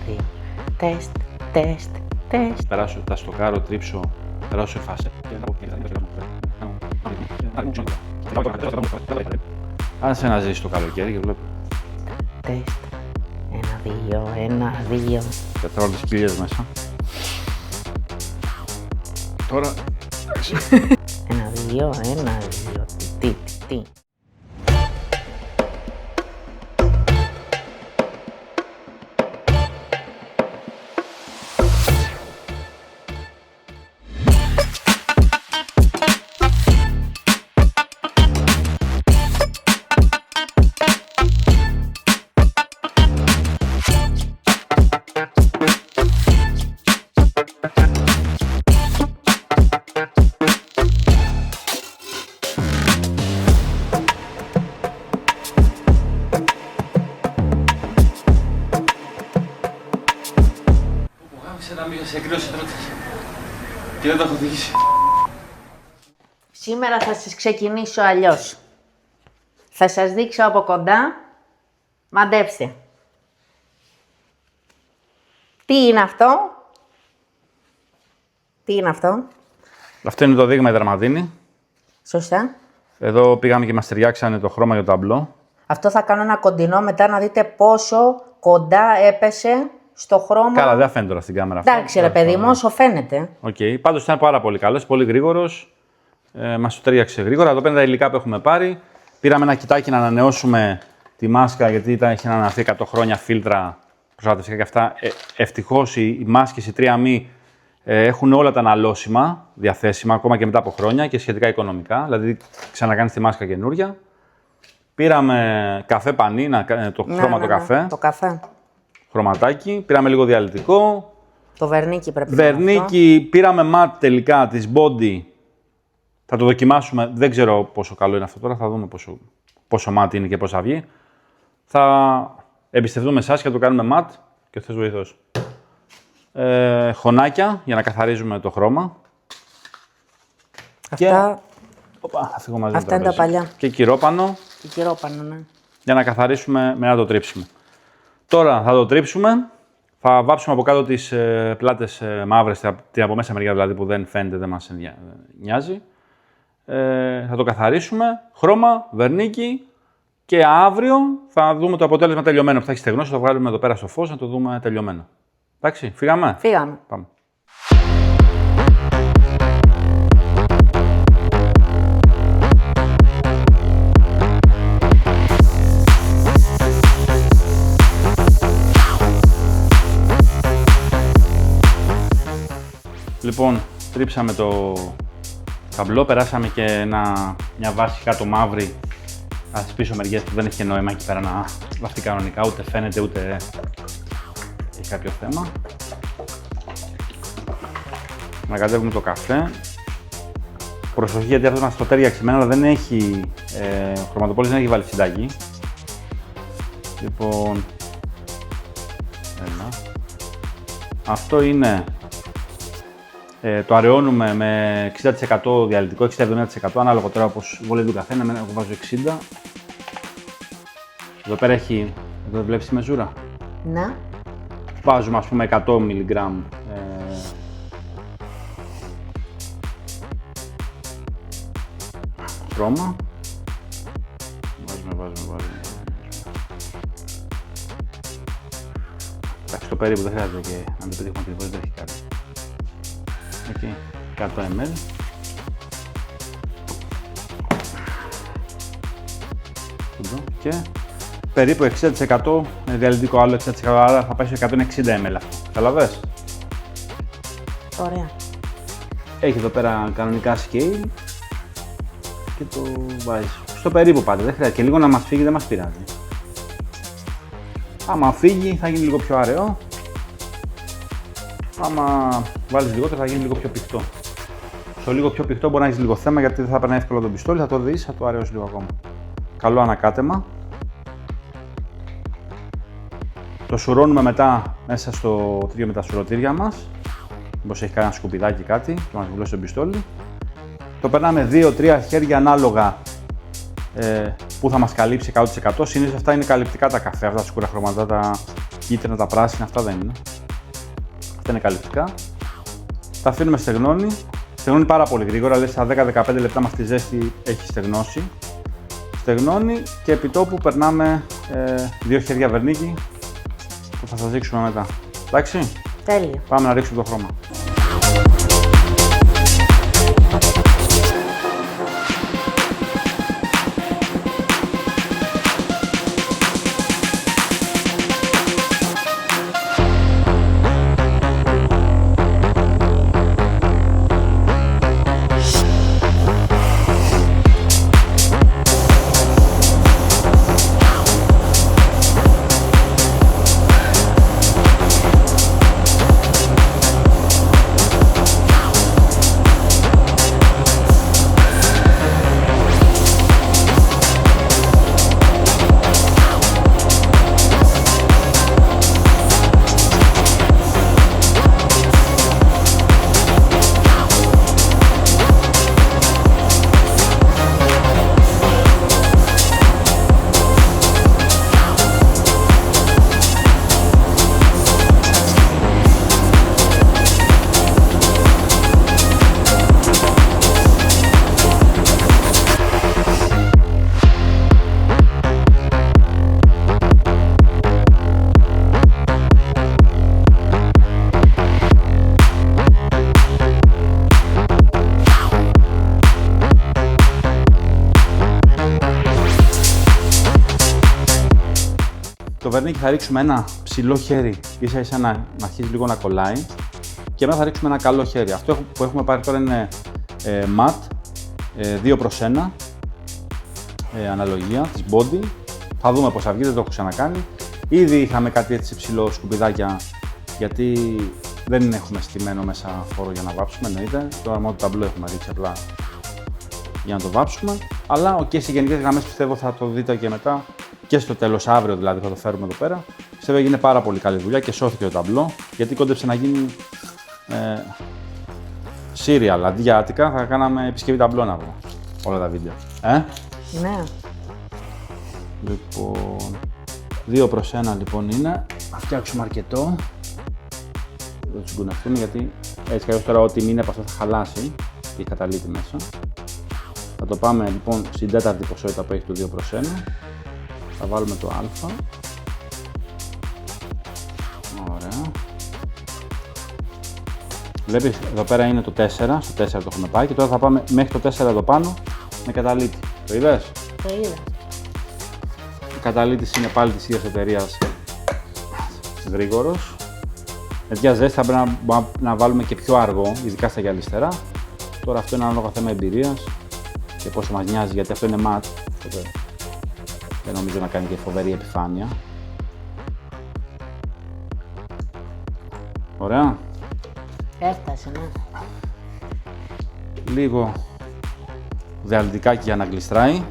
δύο. Τεστ, τεστ, τεστ. Περάσω, τα στοκάρω, τρίψω, περάσω σε φάση. Άσε να ζήσεις το καλοκαίρι και βλέπω. Τεστ. Ένα, δύο, ένα, δύο. Πετάω τις πύλες μέσα. Τώρα, Ένα, δύο, ένα, δύο. Τι. να μην σε εκκρίνωσε πρώτα. Και δεν το έχω οδηγήσει. Σήμερα θα σας ξεκινήσω αλλιώς. Θα σας δείξω από κοντά. Μαντέψτε. Τι είναι αυτό? Τι είναι αυτό? Αυτό είναι το δείγμα υδραματίνη. Σωστά. Εδώ πήγαμε και μας ταιριάξανε το χρώμα για το ταμπλό. Αυτό θα κάνω ένα κοντινό μετά να δείτε πόσο κοντά έπεσε στο χρώμα. Καλά, δεν φαίνεται τώρα στην κάμερα αυτό. Εντάξει, ρε παιδί μου, όσο φαίνεται. Οκ. Πάντως ήταν πάρα πολύ καλός, πολύ γρήγορος. Μας το ταιριάξε γρήγορα. Εδώ πέρα τα υλικά που έχουμε πάρει. Πήραμε ένα κοιτάκι να ανανεώσουμε τη μάσκα, γιατί είχε ανανεωθεί 100 χρόνια φίλτρα προστατευτικά και αυτά. Ευτυχώς οι μάσκες, οι 3 έχουν όλα τα αναλώσιμα διαθέσιμα ακόμα και μετά από χρόνια και σχετικά οικονομικά. Δηλαδή, ξανακάνεις τη μάσκα καινούρια. Πήραμε καφέ πανί, το χρώμα το καφέ. Το καφέ. Χρωματάκι. Πήραμε λίγο διαλυτικό. Το βερνίκι πρέπει να είναι. Βερνίκι, πήραμε ματ τελικά της Body. Θα το δοκιμάσουμε. Δεν ξέρω πόσο καλό είναι αυτό τώρα. Θα δούμε πόσο ματ είναι και πώς θα βγει. Θα εμπιστευτούμε εσάς και θα το κάνουμε ματ και ο Θεός βοηθός. Χωνάκια για να καθαρίζουμε το χρώμα. Αυτά, Και... Οπα, θα φύγω μαζί αυτά είναι τα παλιά. Και κυρόπανο. Και κυρόπανο, ναι. Για να καθαρίσουμε με ένα το τρίψιμο. Τώρα θα το τρίψουμε. Θα βάψουμε από κάτω τις πλάτες μαύρες, την από μέσα μεριά δηλαδή που δεν φαίνεται, δεν μας νοιάζει. Θα το καθαρίσουμε. Χρώμα, βερνίκι. Και αύριο θα δούμε το αποτέλεσμα τελειωμένο που θα έχει στεγνώσει. Θα το βγάλουμε εδώ πέρα στο φως να το δούμε τελειωμένο. Εντάξει, φύγαμε. Φύγαμε. Πάμε. Λοιπόν, τρίψαμε το ταμπλό, περάσαμε και μια βάση κάτω μαύρη στις πίσω μεριές που δεν έχει και νόημα εκεί πέρα να βαφτεί κανονικά, ούτε φαίνεται ούτε έχει κάποιο θέμα. Να κατέβουμε το καφέ. Προσοχή γιατί αυτό μας το τέριαξε εμένα, αλλά δεν έχει, ο χρωματοπόλης δεν έχει βάλει συνταγή. Λοιπόν, έλα. Αυτό είναι, το αραιώνουμε με 60% διαλυτικό, 60-70% ανάλογα τώρα όπως βολεύει το καθένα, εγώ βάζω 60. Εδώ πέρα έχει, εδώ βλέπεις τη μεζούρα. Ναι. Βάζουμε ας πούμε 100 mg χρώμα. Βάζουμε. Εντάξει, το περίπου δεν χρειάζεται και να το πετύχουμε ακριβώς, δεν έχει κάτι. Εκεί, 100 ml. Και περίπου 60% διαλυτικό, άλλο 60%, άρα θα πάει σε 160 ml αυτό. Καταλαβες? Ωραία. Έχει εδώ πέρα κανονικά scale και το βάζεις. Στο περίπου πάντα, δεν χρειάζεται. Και λίγο να μας φύγει δεν μας πειράζει. Άμα φύγει θα γίνει λίγο πιο αραιό. Άμα βάλεις λιγότερο θα γίνει λίγο πιο πηχτό. Στο λίγο πιο πηχτό μπορεί να έχεις λίγο θέμα γιατί δεν θα περνάει εύκολα τον πιστόλι, θα το δεις, θα το αραιώσει λίγο ακόμα. Καλό ανακάτεμα. Το σουρώνουμε μετά μέσα στο τρίβιο με τα σουρωτήρια μας. Μήπως έχει κανένα σκουπιδάκι κάτι και μας βουλώσει τον πιστόλι. Το περνάμε 2-3 χέρια ανάλογα που θα μας καλύψει 100%. Συνήθως αυτά είναι καλυπτικά τα καφέ, αυτά τα σκούρα χρώματα, κίτρινα, τα πράσινα, αυτά δεν είναι. Αυτά είναι καλλιτικά. Τα αφήνουμε στεγνώνει. Στεγνώνει πάρα πολύ γρήγορα, δηλαδή στα 10-15 λεπτά με αυτή τη ζέστη έχει στεγνώσει. Στεγνώνει και επί τόπου περνάμε 2 χέρια βερνίκι που θα σας δείξουμε μετά. Εντάξει, Τέλειο. πάμε να ρίξουμε το χρώμα. Το βερνίκι θα ρίξουμε ένα ψηλό χέρι, ίσα ίσα να αρχίσει λίγο να κολλάει και μετά θα ρίξουμε ένα καλό χέρι. Αυτό που έχουμε πάρει τώρα είναι ματ, 2 προς 1, αναλογία της body. Θα δούμε πώς θα βγει, δεν το έχω ξανακάνει. Ήδη είχαμε κάτι έτσι ψηλό σκουπιδάκια, γιατί δεν έχουμε στημένο μέσα χώρο για να βάψουμε, εννοείται. Τώρα μόνο το ταμπλό έχουμε ρίξει απλά για να το βάψουμε. Αλλά σε γενικές γραμμές πιστεύω θα το δείτε και μετά. Και στο τέλος, αύριο δηλαδή, θα το φέρουμε εδώ πέρα. Πιστεύω έγινε πάρα πολύ καλή δουλειά και σώθηκε το ταμπλό, γιατί κόντεψε να γίνει serial. Αντί για Άτικα, θα κάναμε επισκευή ταμπλό να βρω όλα τα βίντεο. Ναι. Λοιπόν, 2 προς 1 λοιπόν είναι. Να φτιάξουμε αρκετό. Δεν τους κουνευτούμε, γιατί έτσι κι αλλιώς τώρα ό,τι μείνει από αυτό θα χαλάσει και η καταλήτη μέσα. Θα το πάμε λοιπόν στην τέταρτη ποσότητα που έχει το 2 προς 1. Θα βάλουμε το α. Ωραία. Βλέπεις, εδώ πέρα είναι το 4, στο 4 το έχουμε πάει και τώρα θα πάμε μέχρι το 4 εδώ πάνω με καταλήτη. Το είδες? Το είδα. Ο καταλήτης είναι πάλι της ίδιας εταιρείας, γρήγορος. Με μια ζέστη θα πρέπει να βάλουμε και πιο αργό, ειδικά στα γυαλιστερά. Τώρα αυτό είναι ανάλογα θέμα εμπειρίας και πόσο μας νοιάζει, γιατί αυτό είναι ματ. Δεν νομίζω να κάνει και φοβερή επιφάνεια. Ωραία. Έφτασε, ναι. Λίγο διαλυτικάκι για να γλιστράει.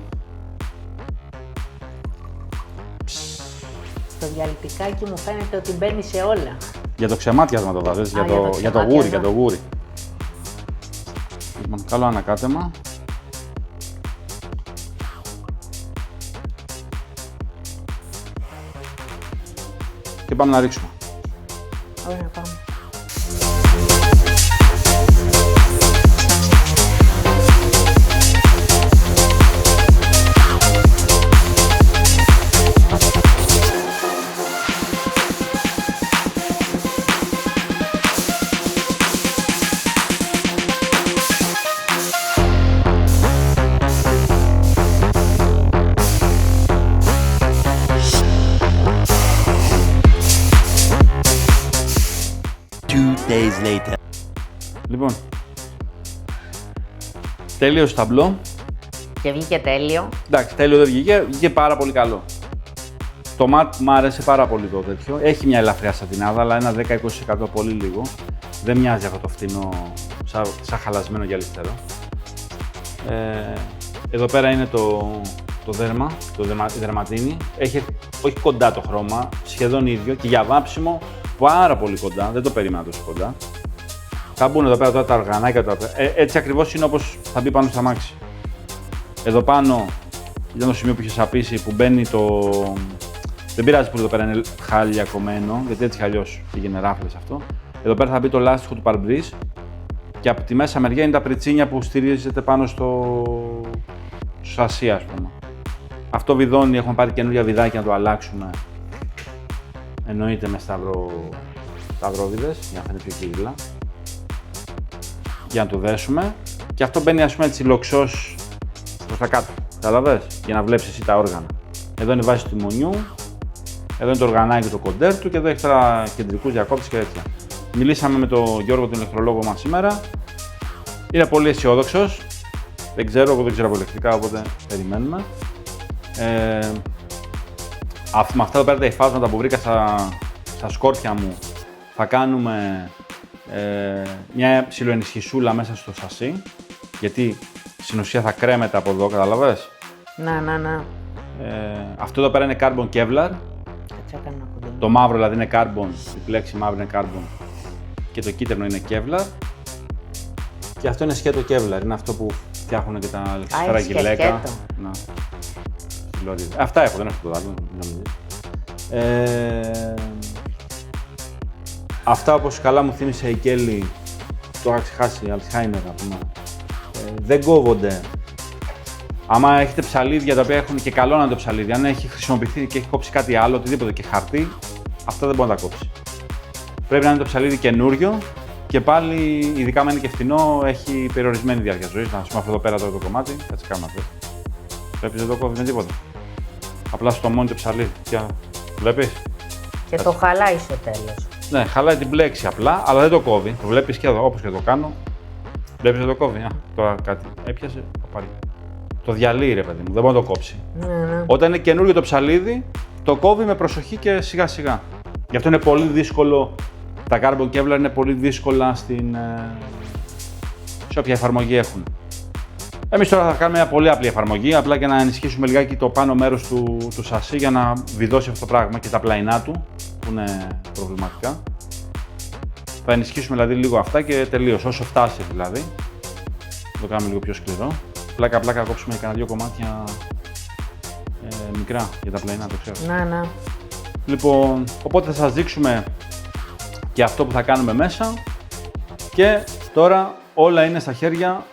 Το διαλυτικάκι μου φαίνεται ότι μπαίνει σε όλα. Για το ξεμάτιασμα το βάζεις, για το γούρι. Λοιπόν, καλό ανακάτεμα. Και πάμε να ρίξουμε. Ωραία, πάμε. Days later. Λοιπόν, τελείωσε το ταμπλό. Και βγήκε τέλειο. Εντάξει, τέλειο δεν βγήκε, βγήκε πάρα πολύ καλό. Το ματ μου άρεσε πάρα πολύ το τέτοιο. Έχει μια ελαφριά σατινάδα, αλλά ένα 10-20% πολύ λίγο. Δεν μοιάζει αυτό το φτηνό, σαν χαλασμένο γυαλιστερό. Εδώ πέρα είναι το δέρμα, η δερματίνη. Έχει όχι κοντά το χρώμα, σχεδόν ίδιο και για βάψιμο πάρα πολύ κοντά, δεν το περίμενα τόσο κοντά. Θα μπουν εδώ πέρα τώρα τα οργανάκια, έτσι ακριβώς είναι όπως θα μπει πάνω στα αμάξι. Εδώ πάνω ήταν το σημείο που είχε σαπίσει, που μπαίνει Δεν πειράζει που εδώ πέρα είναι χάλια κομμένο, γιατί έτσι κι αλλιώς πήγαινε ράφλες αυτό. Εδώ πέρα θα μπει το λάστιχο του παρμπρίζ και από τη μέσα μεριά είναι τα πριτσίνια που στηρίζεται πάνω στο σασί, ας πούμε. Αυτό βιδώνει, έχουμε πάρει καινούργια βιδάκια να το αλλάξουμε. Εννοείται με σταυρόβιδες, για να φαίνεται πιο κυκλά. Για να το δέσουμε. Και αυτό μπαίνει, ας πούμε, έτσι λοξός προς τα κάτω. Καταλαβες, για να βλέπεις εσύ τα όργανα. Εδώ είναι η βάση του τιμονιού, εδώ είναι το οργανάκι το κοντέρ του και εδώ έχει τώρα κεντρικούς διακόπτες και τέτοια. Μιλήσαμε με τον Γιώργο, τον ηλεκτρολόγο μας σήμερα. Είναι πολύ αισιόδοξος. Δεν ξέρω, εγώ δεν ξέρω από ηλεκτρικά, οπότε περιμένουμε. Με αυτά εδώ πέρα τα υφάσματα που βρήκα στα σκόρπια μου, θα κάνουμε μια ψιλοενισχυσούλα μέσα στο σασί, γιατί στην ουσία θα κρέμεται από εδώ, καταλαβες. Να. Αυτό εδώ πέρα είναι carbon Kevlar. Το μαύρο δηλαδή είναι carbon, η πλέξη μαύρη είναι carbon και το κίτρινο είναι Kevlar. Και αυτό είναι σκέτο Kevlar, είναι αυτό που φτιάχνουν και τα λεξιστέρα γυλαίκα. Να. Αυτά έχω, δεν έχω το άλλο. Αυτά όπως καλά μου θύμισε η Κέλλη, το είχα ξεχάσει, Alzheimer να πούμε. Δεν κόβονται. Άμα έχετε ψαλίδια τα οποία έχουν και καλό να είναι το ψαλίδι, αν έχει χρησιμοποιηθεί και έχει κόψει κάτι άλλο, οτιδήποτε και χαρτί, αυτά δεν μπορεί να τα κόψει. Πρέπει να είναι το ψαλίδι καινούριο και πάλι, ειδικά αν είναι και φθηνό, έχει περιορισμένη διάρκεια ζωής. Να πούμε αυτό εδώ πέρα το κομμάτι, έτσι κάνουμε αυτό. Βλέπεις, δεν το κόβει με τίποτα. Απλά στο μόνοι το ψαλίδι. Βλέπεις. Και το χαλάει στο τέλος. Ναι, χαλάει την πλέξη απλά, αλλά δεν το κόβει. Το βλέπεις και εδώ, όπως και το κάνω. Βλέπεις δεν το κόβει. Τώρα κάτι έπιασε, το πάρει. Το διαλύει, ρε παιδί μου, δεν μπορεί να το κόψει. Ναι. Όταν είναι καινούριο το ψαλίδι, το κόβει με προσοχή και σιγά σιγά. Γι' αυτό είναι πολύ δύσκολο. Τα carbon Kevlar είναι πολύ δύσκολα σε όποια εφαρμογή έχουν. Εμείς τώρα θα κάνουμε μια πολύ απλή εφαρμογή, απλά για να ενισχύσουμε λιγάκι το πάνω μέρος του σασί για να βιδώσει αυτό το πράγμα και τα πλαϊνά του, που είναι προβληματικά. Θα ενισχύσουμε δηλαδή λίγο αυτά και τελείως, όσο φτάσει δηλαδή. Θα το κάνουμε λίγο πιο σκληρό. Πλάκα κόψουμε κανένα δύο κομμάτια μικρά για τα πλαϊνά, το ξέρω. Να. Λοιπόν, οπότε θα σας δείξουμε και αυτό που θα κάνουμε μέσα και τώρα όλα είναι στα χέρια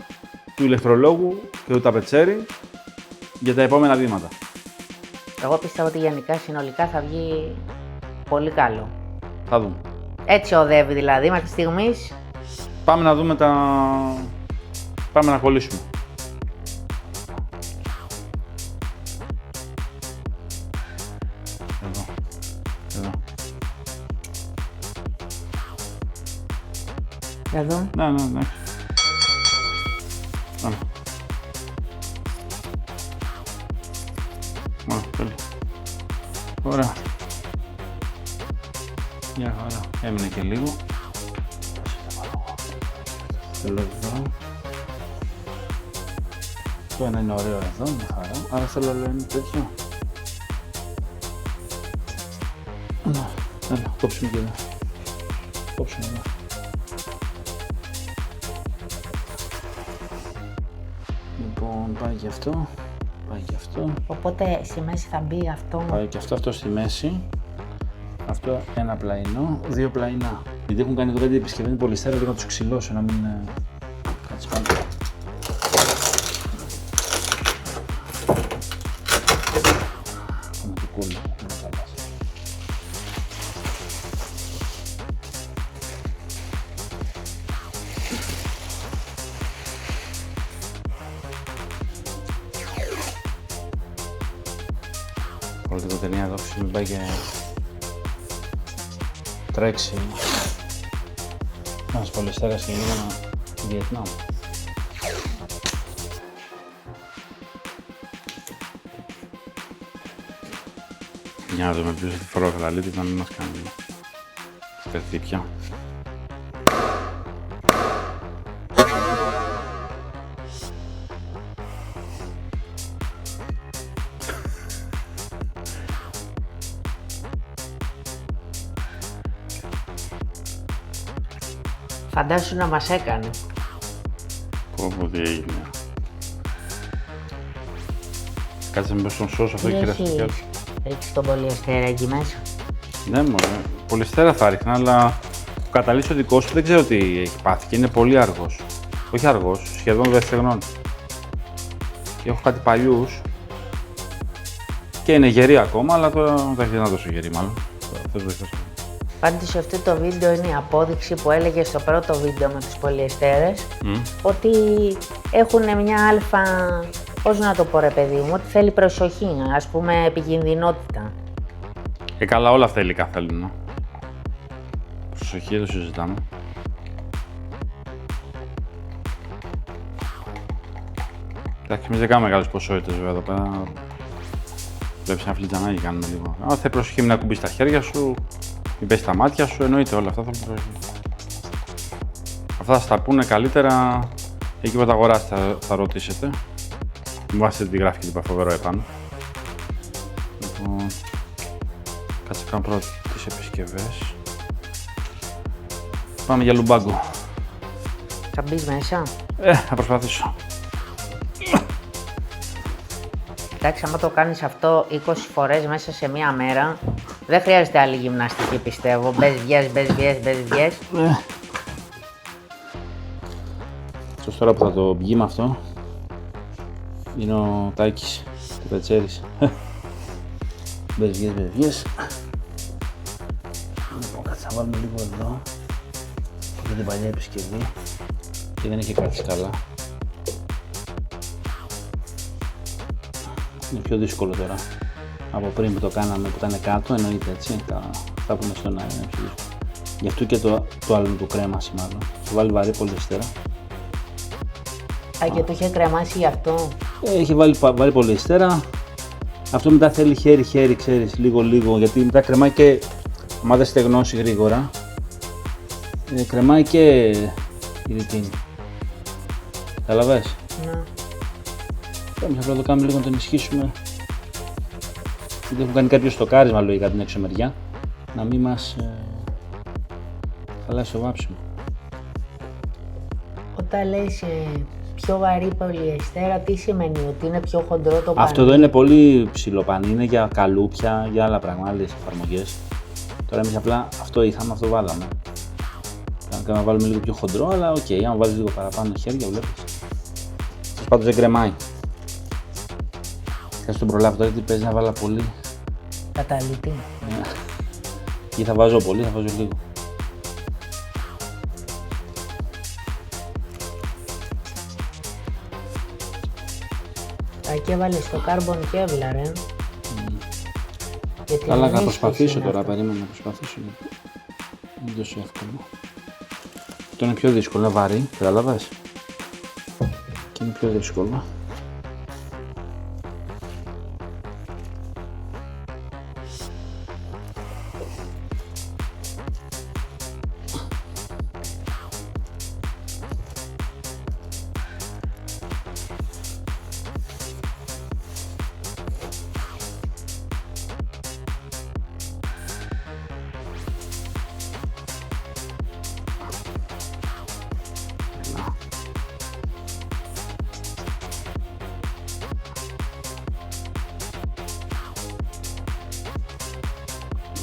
του ηλεκτρολόγου και του ταπετσέρι για τα επόμενα βήματα. Εγώ πιστεύω ότι γενικά συνολικά θα βγει πολύ καλό. Θα δούμε. Έτσι οδεύει δηλαδή μέχρι στιγμής. Πάμε να δούμε Πάμε να κολλήσουμε. Εδώ. Ναι. Τέλεια. Ωραία. Μια χαρά. Έμεινε και λίγο. Θέλω εδώ. Το ένα είναι ωραίο εδώ, μια χαρά. Άρα θέλω να είναι τέτοιο. Έλα, κόψουμε και εδώ. Κόψουμε εδώ. Λοιπόν, πάει και αυτό. Πάει και αυτό. Οπότε στη μέση θα μπει αυτό. Πάει και αυτό στη μέση. Αυτό ένα πλαϊνό, δύο πλαϊνά. Γιατί έχουν κάνει εδώ πέντε επισκευή πολυστέρα, λίγο να τους ξυλώσω, να μην κάτσει πάνω. Πάμε το κόλλο, είναι καλά. Όλη την ταινία εδώ, μην πάει και τρέξει ένας πολυστέρας και λίγο Βιετνάμ. Για να δούμε ποιος θα τη φορογαλίτης να μην μας κάνει στερτύπια. Φαντάσου να μας έκανε. Πω τι έγινε. Κάτσε μήπως τον σώσω αυτό Τι και έχει? ρεύτηκε. Ρίξεις τον πολυεστέρα εκεί μέσα. Ναι, μωρέ. Πολυεστέρα θα ρίχνα, αλλά ο καταλύτης ο δικός σου δεν ξέρω τι έχει πάθει και είναι πολύ αργός. Όχι αργός, σχεδόν δεν στεγνώνει. Και έχω κάτι παλιούς και είναι γεροί ακόμα, αλλά τώρα δεν είναι τόσο γεροί μάλλον. Θες βοηθάς. Πάντως αυτό το βίντεο είναι η απόδειξη που έλεγε στο πρώτο βίντεο με τους πολυεστέρες ότι έχουν μια αλφα, πώς να το πω ρε παιδί μου, ότι θέλει προσοχή, ας πούμε επικινδυνότητα. Καλά, όλα αυτά υλικά θέλουν. Προσοχή, δεν το συζητάμε. Εντάξει, εμείς δεν κάνουμε μεγάλες ποσότητες βέβαια εδώ πέρα. Βλέπεις ένα φλιτζανάκι κάνουμε λίγο. Αν θέλει προσοχή, μην ακουμπείς τα χέρια σου, μην πέσει τα μάτια σου, εννοείται όλα αυτά θα προσοχή. Αυτά θα στα πούνε καλύτερα εκεί που τα αγοράσετε, θα ρωτήσετε. Μου βάσετε τη γράφη και την φοβερό επάνω. Λοιπόν, κάτσε κάνω πρώτα τις επισκευές. Πάμε για λουμπάγκο. Θα μπεις μέσα. Θα προσπαθήσω. Εντάξει, άμα το κάνεις αυτό 20 φορές μέσα σε μία μέρα, δεν χρειάζεται άλλη γυμναστική πιστεύω. Μπες βγες. Αυτός τώρα που θα το βγει με αυτό είναι ο Τάκης του Πετσέρης. Μπες βγες. Λοιπόν, κάτσε να βάλουμε λίγο εδώ για την παλιά επισκευή και δεν έχει κάτσει καλά. Είναι πιο δύσκολο τώρα από πριν που το κάναμε που ήταν κάτω, εννοείται έτσι. Αυτά που είναι στον αέρα είναι πιο δύσκολο. Γι' αυτό και το άλλο του κρέμαση μάλλον. Θα βάλει βαρύ πολυεστέρα. Α, και το είχε κρεμάσει γι' αυτό. Έχει βάλει βαρύ πολυεστέρα. Αυτό μετά θέλει χέρι, ξέρεις, λίγο, γιατί μετά κρεμάει και, άμα δεν στεγνώσει γρήγορα, κρεμάει και η ρητίνη. Καταλαβες. Ναι. Πρέπει απλά να το κάνουμε λίγο να το ενισχύσουμε. Γιατί έχουν κάνει κάποιο στοκάρισμα λογικά την έξω μεριά, να μην μας χαλάσει το βάψιμο. Όταν λες πιο βαρύ πολυεστέρα, τι σημαίνει, ότι είναι πιο χοντρό το πανί? Αυτό εδώ είναι πολύ ψηλό πανί, είναι για καλούπια, για άλλα πράγματα, άλλες εφαρμογές. Τώρα εμείς απλά αυτό είχαμε, αυτό βάλαμε. Κάναμε να βάλουμε λίγο πιο χοντρό, αλλά οκ, αν βάλεις λίγο παραπάνω χέρια, βλέπεις. Σας πάντως δεν κρεμάει. Κάτσε τον προλάβω τώρα, γιατί παίζει να βάλω πολύ. Καταλήτη. Ή θα βάζω πολύ, θα βάζω λίγο. Εκεί έβαλες το carbon kevlar, Καλά, θα προσπαθήσω τώρα, περίμενα να προσπαθήσω. Δεν είναι τόσο εύκολο. Αυτό είναι πιο δύσκολο, είναι βαρύ, κατάλαβες. Και είναι πιο δύσκολο.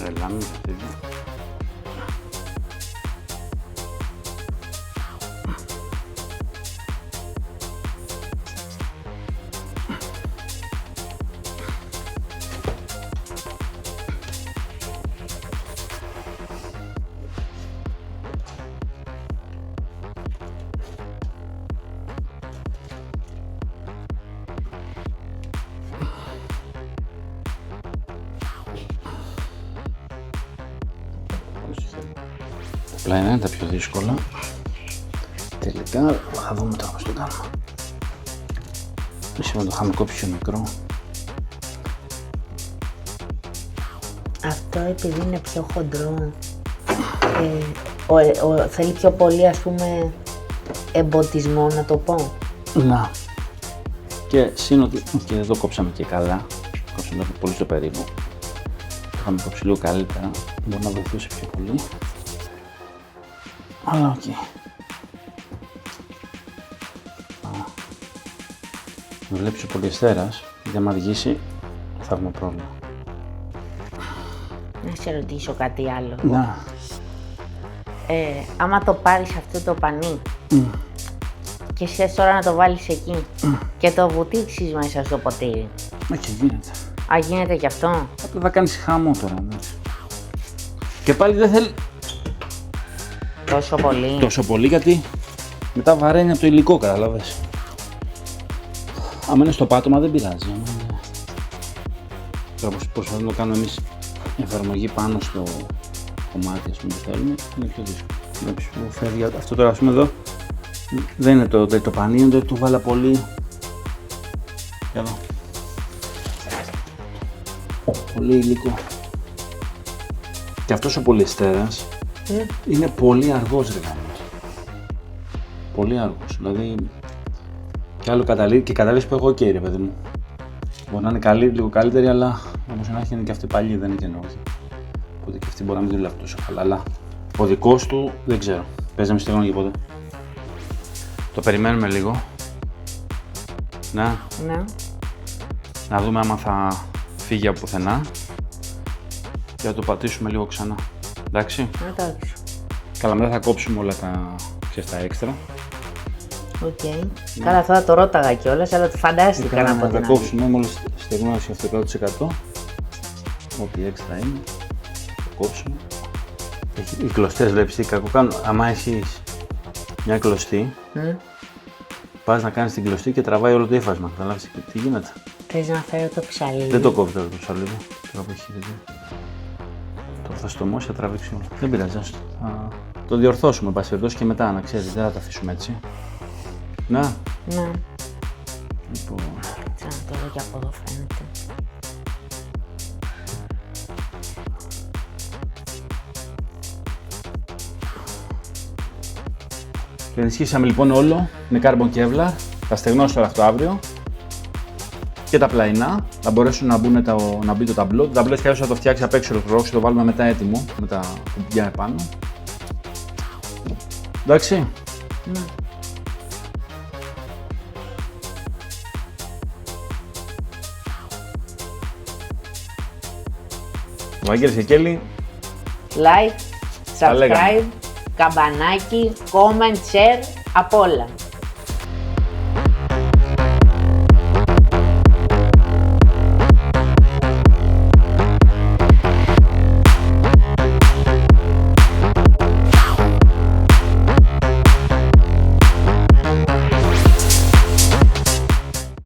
Έλα, μην φύγει. Απλά είναι τα πιο δύσκολα. Τελικά θα δούμε τώρα πώς το κάνουμε. Σήμερα το είχαμε κόψει πιο μικρό. Αυτό επειδή είναι πιο χοντρό, θέλει πιο πολύ, ας πούμε, εμποτισμό, να το πω. Να. Και σύνοτι, και εδώ κόψαμε και καλά. Κόψαμε πολύ στο περίπου. Το είχαμε κόψει λίγο καλύτερα. Μπορεί να βοηθούσε πιο πολύ. Αλλά οκ. Με βλέπεις ο πολυεστέρας, γιατί άμα αργήσει θα έχουμε πρόβλημα. σε ρωτήσω κάτι άλλο. Να. Άμα το πάρεις αυτό το πανί και θες τώρα να το βάλεις εκεί και το βουτήξεις μέσα στο ποτήρι. Και γίνεται. Α, γίνεται κι αυτό. Απλά θα κάνεις χαμό τώρα. Και πάλι δεν θέλει Τόσο πολύ. τόσο πολύ γιατί μετά βαραίνει από το υλικό, κατάλαβες. Αν είναι στο πάτωμα δεν πειράζει. Τώρα προσπαθούμε να το κάνουμε εμείς εφαρμογή πάνω στο κομμάτι, ας πούμε, που θέλουμε, είναι πιο δύσκολο. Βλέπεις που φεύγει αυτό τώρα, ας πούμε, εδώ. Δεν είναι το πανί, είναι το βάλα πολύ. Εδώ. Πολύ υλικό. Και αυτός ο πολυεστέρας είναι πολύ αργός, ρε γάμος. Πολύ αργός. Δηλαδή, και άλλο καταλήξει που έχω ρε παιδί μου. Μπορεί να είναι λίγο καλύτερη, αλλά όπως να έχει είναι και αυτή παλιή, δεν είναι καινούργια. Οπότε και αυτή μπορεί να μην δουλεύει τόσο καλά. Αλλά ο δικός του δεν ξέρω. Πες να μην στεγνώ και ποτέ. Το περιμένουμε λίγο. Ναι. Να δούμε άμα θα φύγει από πουθενά. Και να το πατήσουμε λίγο ξανά. Εντάξει. Εντάξει. Καλά, μετά θα κόψουμε όλα τα έξτρα. Οκ. Καλά, αυτό θα το ρώταγα κιόλας, αλλά το φαντάστηκα να πω την Θα κόψουμε μόλις στεγνώσει αυτό 100%. Ό,τι έξτρα είναι. Θα κόψουμε. Οι κλωστές βλέπεις τι κακό κάνουν. Άμα έχεις μια κλωστή, πας να κάνεις την κλωστή και τραβάει όλο το ύφασμα. Καταλάβεις τι γίνεται. Θες να φέρω το ψαλίδι? Δεν το κόβει τώρα το ψαλίδι. Τώρα που έχει το θα στομώσει, θα τραβήξει όλο. Δεν πειράζει, άστο. Το διορθώσουμε πάση περιπτώσει και μετά να ξέρεις, δεν θα το αφήσουμε έτσι. Να. Ναι. Λοιπόν. Κάτσε να το δω και από εδώ φαίνεται. Το ενισχύσαμε λοιπόν όλο με carbon kevlar. Θα στεγνώσει τώρα αυτό αύριο. Και τα πλαϊνά, θα μπορέσουν να μπει το ταμπλό. Το ταμπλό έτσι θα το φτιάξει απ' έξω ολοκληρώσει, το βάλουμε μετά έτοιμο, με τα κουμπιά επάνω. Εντάξει. Ναι. Βαγγέλης και Κέλλη. Like, Τα λέγαμε. subscribe, καμπανάκι, comment, share, απ' όλα.